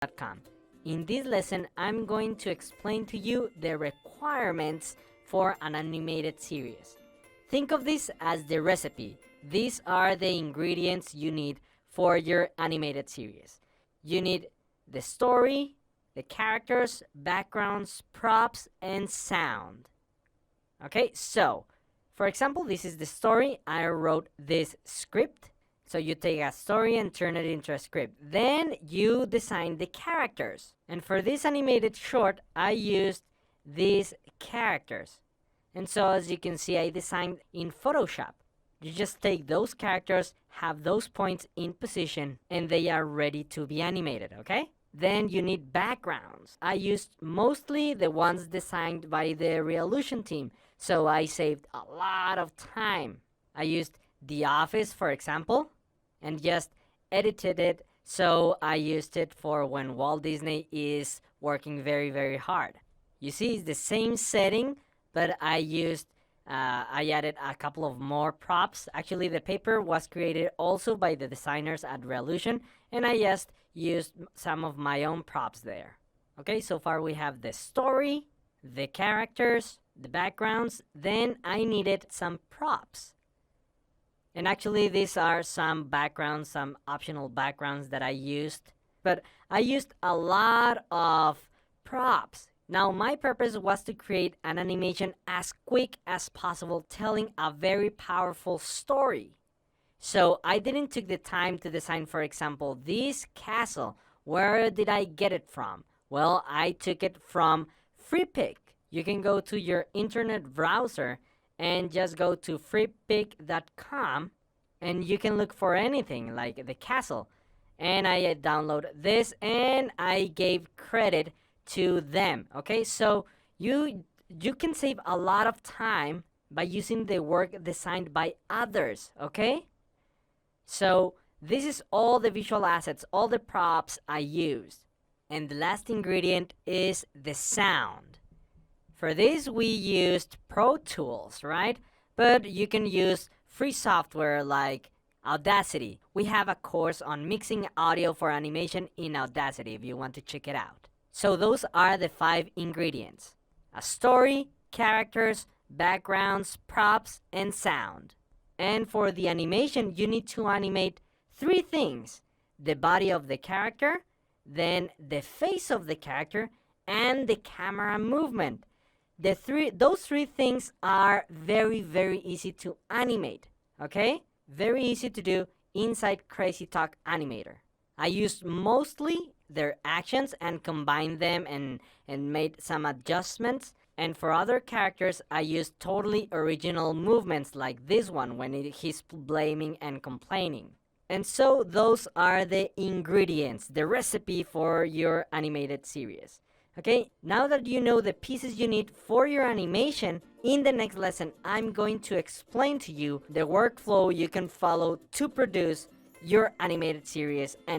animator.com. In this lesson, I'm going to explain to you the requirements for an animated series. Think of this as the recipe. These are the ingredients you need for your animated series. You need the story, the characters, backgrounds, props, and sound. Okay, so for example, this is the story. I wrote this script. So you take a story and turn it into a script. Then you design the characters. And for this animated short, I used these characters. And so as you can see, I designed in Photoshop. You just take those characters, have those points in position, and they are ready to be animated, okay? Then you need backgrounds. I used mostly the ones designed by the Revolution team, so I saved a lot of time. I used The Office, for example, and just edited it, so I used it for when Walt Disney is working very, very hard. You see, it's the same setting, but I added a couple of more props. Actually, the paper was created also by the designers at Revolution, and I just used some of my own props there. Okay, so far we have the story, the characters, the backgrounds, then I needed some props. And actually, these are some backgrounds, some optional backgrounds that I used. But I used a lot of props. Now, my purpose was to create an animation as quick as possible, telling a very powerful story. So I didn't take the time to design, for example, this castle. Where did I get it from? Well, I took it from FreePic. You can go to your internet browser and just go to freepik.com and you can look for anything like the castle. And I download this and I gave credit to them. Okay, so you can save a lot of time by using the work designed by others. Okay, so this is all the visual assets, all the props I used. And the last ingredient is the sound. For this, we used Pro Tools, right? But you can use free software like Audacity. We have a course on mixing audio for animation in Audacity if you want to check it out. So those are the 5 ingredients: a story, characters, backgrounds, props, and sound. And for the animation, you need to animate 3 things: the body of the character, then the face of the character, and the camera movement. Those three things are very, very easy to animate, okay? Very easy to do inside Crazy Talk Animator. I used mostly their actions and combined them and made some adjustments. And for other characters, I used totally original movements like this one when he's blaming and complaining. And so those are the ingredients, the recipe for your animated series. Okay, now that you know the pieces you need for your animation, in the next lesson, I'm going to explain to you the workflow you can follow to produce your animated series and